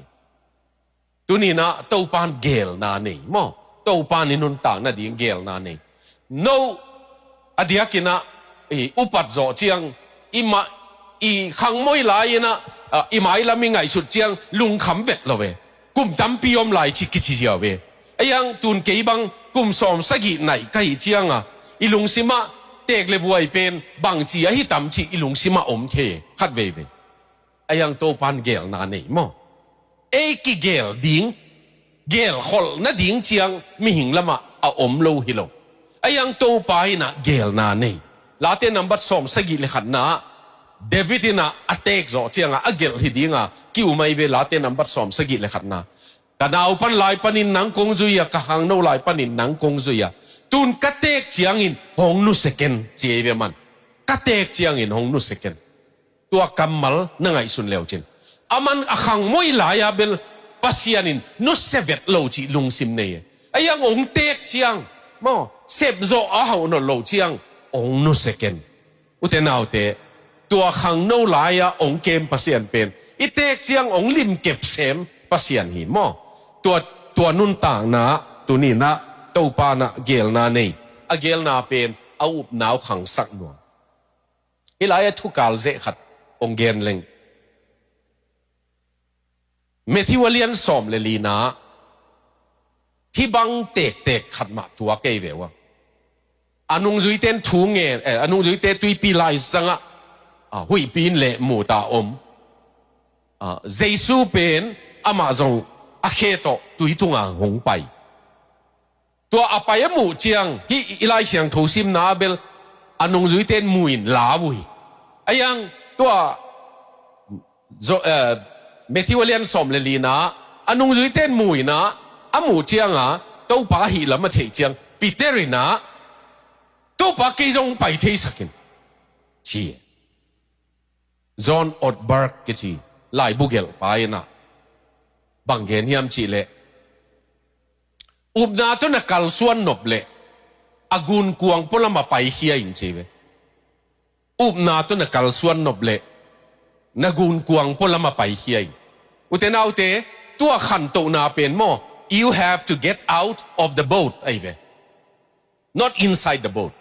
tunina to pan gel na nei mo to pan inun ta na ding gel na nei no adiakina upat zo chiang i khang moi lai na i mai la mi ngai sut chiang lung kham vet lo ve kum tam piom lai chi ki chi ya ve ayang tun ke bang kum som sagi nai kai chiang i lung sima tek le vuai pen bang chi a hi tam chi i lung sima om the khat ve ve ayang to pan gel na nei mo e ki gel ding gel khol na ding chiang mi hing lama a om lo hi lo ayang to pa na gel na nei late number som sagi le khat na David ina attack zo chianga agel hidinga kiu mai ve late number som sagi le khat na kanau pan lai panin nang kong zuya ka hang no lai panin nang kong zuya tun katek chiang in hong nu second cheve man katek chiang in hong nu second tua kamal na ngai sun leo chin aman akhang moi la ya bel pasianin no sevet lo chi lung sim nei ayang ong tek chiang mo sep zo a hau no lo chiang ong nu second utenau te tua khang no la ya ong kem pasian pen itek chiang ong lim kep sem pasian hi mo tua nun tang na tuni na to pa na gel na nei a gel na pen a up naw khang sak no ilaya thu kal ze khat ong gen leng Matthew William som le lina hi bang tek khat ma tua ke vewa anung zui ten thu nge anung zui te tui pi lai sanga hui pin le mu ta om เจสูเป็นอามาจงอาเคโตตุยตุงหงไปตัวอภัยหมู่เจียงที่อิไลเสียงทูซิมนาเบลอนงจุยเต้นมุยลาวุยไอยังตัวเมทิวเลียนสมเลลีนะอนงจุยเต้นมุยนะอาหมู่เจียงตัวปาหิลมาเทียงปีเตอร์นะตัวปากีจงไปเทสักินชีจอห์นอดเบิร์กกิจีไลบุเกลไปนะบังเกนยามชีเลอุบนาตัวนักลส่วนนบเลอากุนกวงพลมาไปเฮียอินชีเวอุบนาตัวนักลส่วนนบเลนักุนกวงพลมาไปเฮียอุเทนาอุเตตัวขันโตนาเป็นโม you have to get out of the boat ไอเว not inside the boat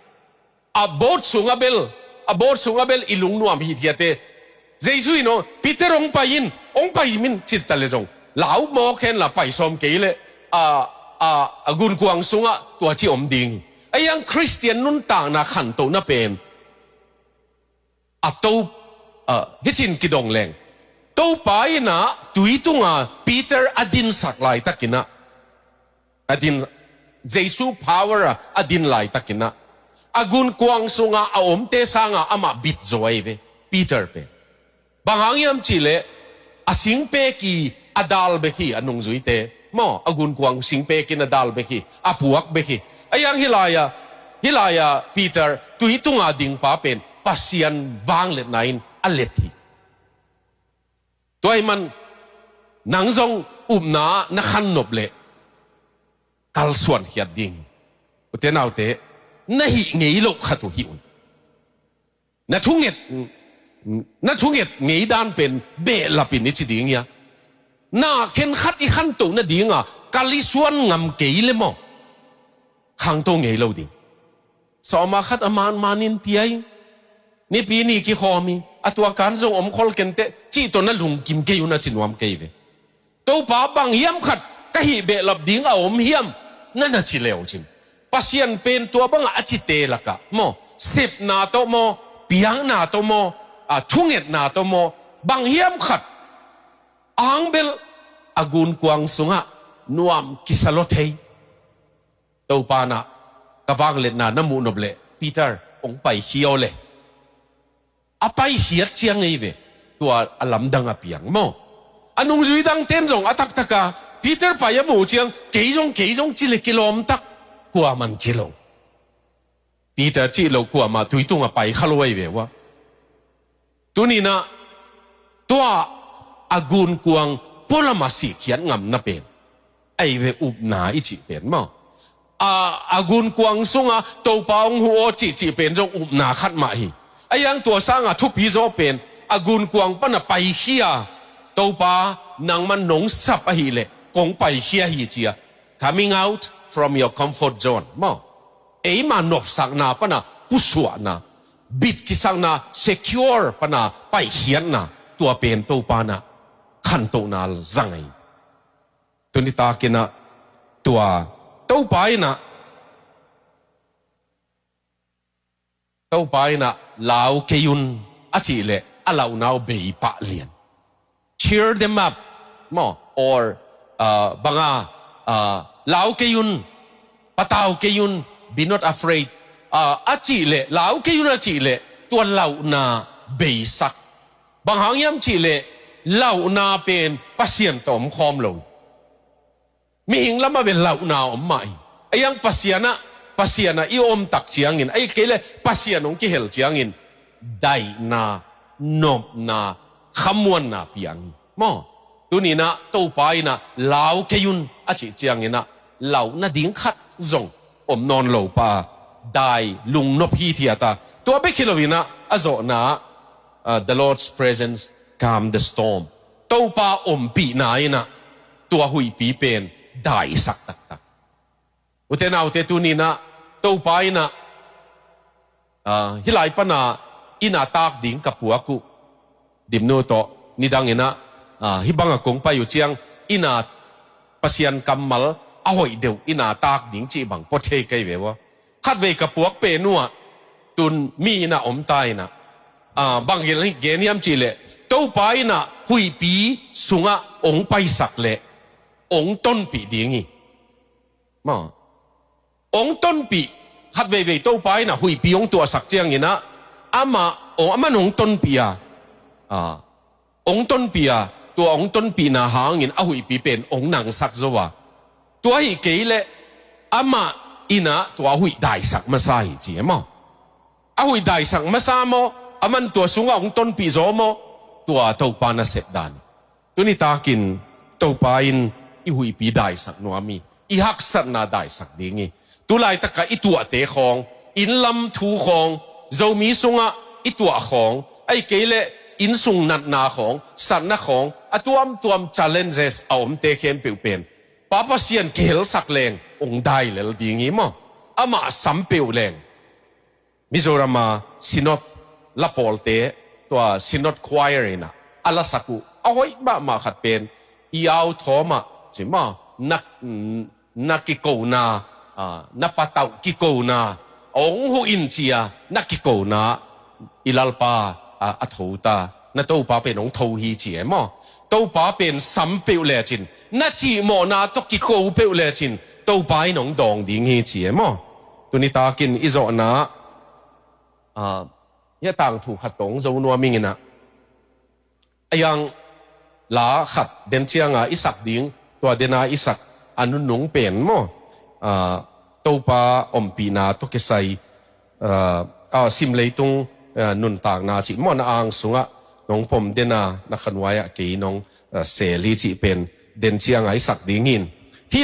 a boat สุงเบลอิลุงนัวมีเทียเตเจสุยโนปีเตอร์องไปมินจิตตะเลจงเหลาโมเคนละไปสมเกยเลกุนกวางสุงตัวที่อมดิงไอ้ยังคริสเตียนนุ่นต่างนะขันโตนะเป็นตัวฮิจินกิดงแรงตัวไปนะตุยตุงปีเตอร์อดินสักลายตะกินะอดินเจสุ power อดินลายตะกินะกุนกวางสุงอมเตสังอามาบิดโจไอเวปีเตอร์เป็นบางอย่างยามจิเลสิงเปกีอดาลเบกีอนงจุยเตมออากุนกวางสิงเปกินอดาลเบกีอปวกเบกีไอ้ยังฮิลายาปีเตอร์ตุยตุงดิงป้าเป็นปัสยันวางเล็ดไหนอเล็ดทีตัวไอ้มันนังจงอุบนานักขันนบเลกัลส่วนเฮียดิงอุเทนเอาเตน่าหิเงยโลกขัดหิวน่าทุ่งเอ็ดเงยด้านเป็นเบลปินนิจิดิงยาน่าเข็นขัดอีขันตัวน่าดิงกาลิส่วนงำเกยเลยมั้งขังตัวเงยโลดิสอมาขัดอามานินเปียนี่ปีนี้กี่ข้อมีตัวการจงอมคอลเกนเตจีตัวนั้นลุงกิมเกยุน่าจินวามเกยเวตัวป้าบางเยี่ยมขัดก็หิเบลดิงอมเยี่ยมนั่นน่าจิเลวจิมปัสยันเป็นตัวบังอาจิเตละกะโมเสพนาโตโมปียงนาโตโมทุ่งเอ็ดนาโตโมบางเยี่ยมขัดอังเบลอากุนกวางสุงะนวมกิสโลเทยตัวปานะกะวางเล็ดนาน้ำมูนบเลปีเตอร์องไปเขียวเลยไปเหียดเชียงไงเวตัวอลัมดังอเปียงโมอันนุ่งจุยดังเต้นจงอัตักตะกาปีเตอร์ไปยามูเชียงเกยจงจิเลกิโลมตักกว่ามันจิโลปีเตอร์จิโลกว่ามาตุยตุงไปขลุ่ยเววะตัวนี้นะตัวอากุนกวางพลมาสิเขียนงำนับเป็นไอเวอุบนาอิจิเป็นมั้งอากุนกวางสุงตัวปองหัวจิเป็นจงอุบนาขัดมาฮีไอยังตัวสร้างทุบพิโซเป็นอากุนกวางปนไปเขียตัวปานังมันหนงสับอหิเลกงไปเขียฮีเจีย coming out from your comfort zone มั้งไอมันนบสักนาปนะกุศวนะบิดกิสังนา secure ปนะไปเขียนนะตัวเป็นตัวปานะขันตัวนาจังไงตัวนี้ตากินะตัวไปนะตัวไปนะลาวเกยุนอาจิเลอาลาวนาวเบยปะเลียน cheer them up มั้ง or บางลาวเกยุนปะตาวเกยุน be not afraidอาจิเลลาวเกยุนอาจิเลตัวลาวนาเบยสักบางหางยามจิเลลาวนาเป็นปัสยันตอมคอมโลมีหิงละมาเป็นลาวนาอมใหม่ไอ้ยังปัสยันอีอมตักเจียงอินไอ้เกลปัสยันองกิเฮลเจียงอินได้นานบนาขมวนนาเปียงมั้งตัวนี้นะตัวไปนะลาวเกยุนอาจิเจียงอินนะลาวนาดิ้งขัดจงอมนอนเหลาปาได้ลุงนบฮีเทียตาตัวเบคิโลวินะอโซนะthe Lord's presence calm the storm ตัวปาอมปีนายนะตัวหุยปีเป็นได้สักตักอุเทนาอุเทตุนีนะตัวไปนะฮิไลปนาอินาตากดิ่งกับปัวกุดิมโนโตนิดังเงินะฮิบังกงไปอยู่เชียงอินาปัสยันกัมมัลเอาหอยเดียวอินาตากดิ่งจีบังปดเทไกเววะคัดเวกับปัวเปนัวตุนมีนะอมตายนะบางเกณฑ์ยามจีเลโต ตัวไปน่ะหุยปีสุงะองไปสักเละองต้นปีดีงี้มาองต้นปีขัดเว่ยตัวไปน่ะหุยปีองตัวสักเจียงงี้นะอามาอามันองต้นปีองต้นปีตัวองต้นปีน่ะหางินหุยปีเป็นองหนังสักจัวตัวอีเกลอามาอินะตัวหุยได้สักมาใส่จีมั้งหุยได้สักมาใส่มั้งอามันตัวสุงะองต้นปีโจมั้งตัวตัวปานาเสดดานตัวนี้ตากินตัวปาอินหุยปีได้สักนัวมีหักสักน่าได้สักดีงี้ตัวลายตะกะตัวเตะของอินลำทูของโจมีสุงะตัวของไอ้เกลอินสุงนัดนาของสันนาของตัวม challenges เอาเตะเข้มเปลี่ยนเป็นป้าป้าเสียนเกลสักแรงองได้เลยดีงี้มั้งมาสัมเปียวแรงมิโซรามาซินอตลาโปลเตตัวซินอตควายร์นะอาลาสักุเอาไว้มาขัดเป็นยาวทอมาใช่ไหมนักกิโกนานับปะเตากิโกนาองหูอินเชียนักกิโกนาอิลาลปาอัฐูตานัตัวป้าเป็นองทูฮีเจียมั้งตัวป้าเป็นสัมเปียวเลจินนัจีโมนาตกิโกเปียวเลจินตัวป้าน้องดองดีงี้เจียมั้งตัวนี้ตากินอิโซนะยะต่างถูกขัดตรงโจนัวมิงนะยังลาขัดเดนเชียงอิสักดิ้งตัวเดนาอิสักอนุนุงเป็นมั้งตัวป้าอมปีนาตุกใส่ซิมเลยตรงนุนต่างนาจิมอนอ่างสุงะน้องผมเดนานักขันไว้กี่น้องเสรีจิเป็นเดนเชียงไอสักดิ้งินที่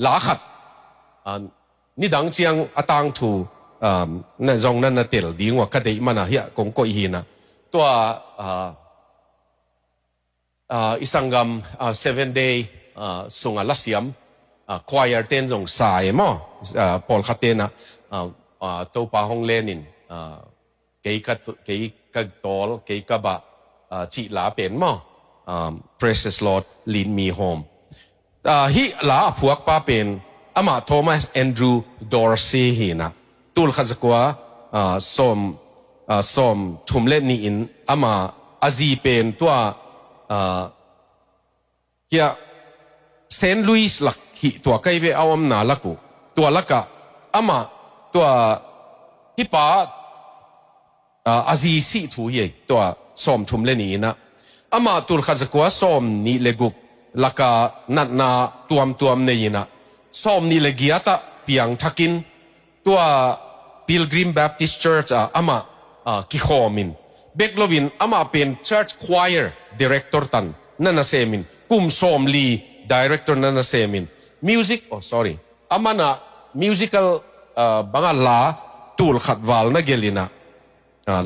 ลาขัดนี่ดังเชียงต่างถูนั่นจงนั่นน่ะเตลดิ้งว่าก็ได้มันเฮียกงก็อีนะตัวอิสังกัม7 day สุงะลัสยามควายเต้นจงสายมั้งพอลขัดเต้นนะตัวป้าฮงเลนินเกี่ยกับตอลเกี่ยกับจีลาเป็นมั้งPrecious Lord lead me home ฮิลาพวกป้าเป็นมาโทมัสแอนดรูดอร์ซีฮีนะตูลขัดกว่าสมทุ่มเล่นนี่อินมาอาจีเป็นตัวเกี่ยเซนต์ลุยส์ลักฮิตัวใกล้เวเอานาลักูตัวลักกะมาตัวฮิปาอาจีซีทูเยตัวสมทุ่มเล่นนี่นะมาตูลขัดกว่าสมนี่เลกุลักกะนัดนาตัวนี่นะสมนี่เลกิอาตะเปียงทักินตัวPilgrim Baptist Church ama Kihomin Beklovin ama pen church choir director tan nana semin kum som li director nana semin music ama na musical bangala tul khatwal na gelina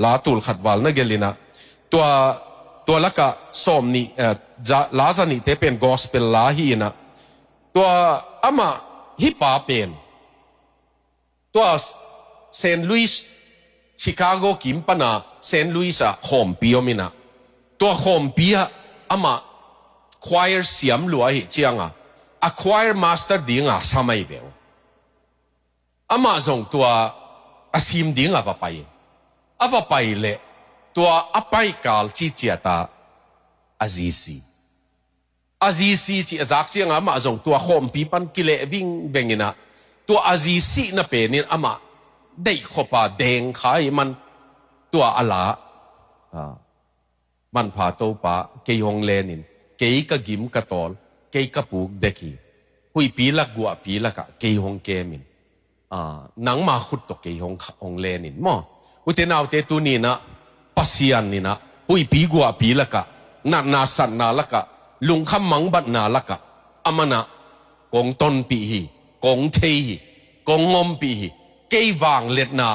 la tul khatwal na gelina tua laka som ni la sa ni te pen gospel la hi na tua ama hi pa pen tua Saint Louis Chicago กิมปนา Saint Louis หอมปีอมินะตัวหอมปีมา choir เสียมหลวงเจียงchoir master ดิ้งสมัยเบลมาส่งตัวซิมดิ้งว่าไปเลยตัวไปกาลจีเจตาอาซีจีจากเจียงมาส่งตัวหอมปีปันกิเลวิ่งเบงินะตัวอาซีซีน่ะเป็นนี่มาได้ขบแดงขายมันตัวอะไรมันพาตัวป้าเกี่ยงเลนินเกี่ยกับกิมกับตอลเกี่ยกับปูกเด็กหุยปีละกัวปีละกะเกี่ยงเกมินนังมาขุดตกเกี่ยงเลนินมั้งอุตนาวเตตุนีนะปัสยานนี่นะหุยปีกัวปีละกะนาสันนาละกะลุงคำมังบัดนาละกะอามันนะกงต้นปีฮีกงเทฮีกงงมปีฮีเกี่ยวางเล็ดนา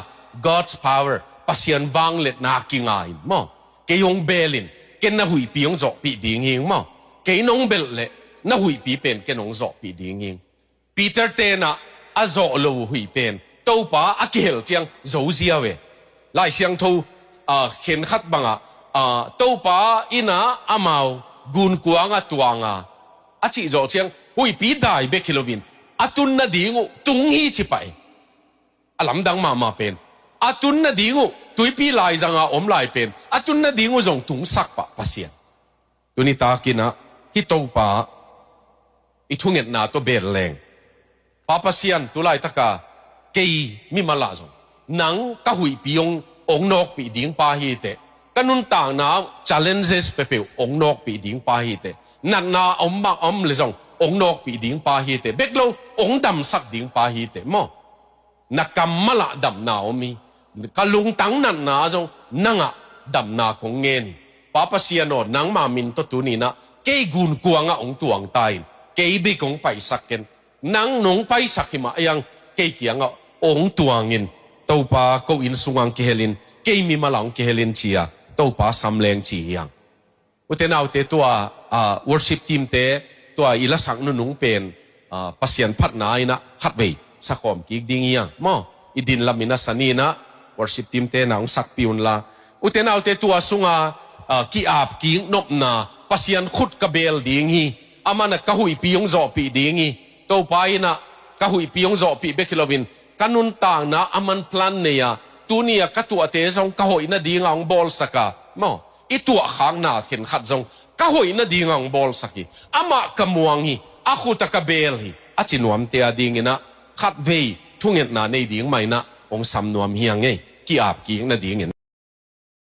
God's power ปัสยันวางเล็ดนากิงไงมั้งเกี่ยงเบลินเกี่ยน่ะหุยปียงจบปีดิ่งยิงมั้งเกี่ยน้องเบลเล่น่ะหุยปีเป็นเกี่ยน้องจบปีดิ่งยิงปีเตอร์เตน่ะจบลูหุยเป็นตัวป้าเกี่ยวเจียงโจเซียเวไล่เสียงทูเห็นขัดบังตัวป้าอินะมาวกุนกวางตัวงจีโจเจียงหุยปีได้เบคิโลวินตุนน่ะดิ่งตุงฮีชิไปลำดังมาเป็น atun na dingu tuipi lai zanga om lai pen atun na dingu zong tung sak pa pasien tuni ta kina hito pa ithunget na to bel leng pa pasian tulai taka kei mi mala zong nang ka hui piong ong nok pi ding pa hi te kanun tang na challenges pepe ong nok pi ding pa hi te nat na om mak om le zong ong nok pi ding pa hi te beklo ong dam sak ding pa hi te mo nakam mala dam na omi kalung tang nan na zong nanga dam na kong nge ni papa siano nang ma min to tu ni na ke gun kuanga ong tuang tai ke bi kong pai saken nang nong pai sakima yang ke kianga ong tuangin to pa ko in sungang ki helin ke mi malang ki helin chia to pa samleng chi yang utenaw te tua worship team te tua ila sang nu nung pen pasien phat na ina khat vei sakom ki ding yang mo idin lamina sanina worship team te na ong sak piun la utenaw te tua sunga ki ap ki nop na pasien khut ka bel ding hi amana ka hui piong zo pi ding hi to pa ina ka hui piong zo pi bekilovin kanun ta na aman plan ne ya tunia ka tu ate zong ka hoi na ding ang bol saka mo itu khang na thin khat zong ka hoi na ding ang bol saki ama kamuang hi akhu ta ka bel hi achinuam te ading ina khat vei thunget na nei ding mai na ong sam nuam hiang nge ki ap ki na ding in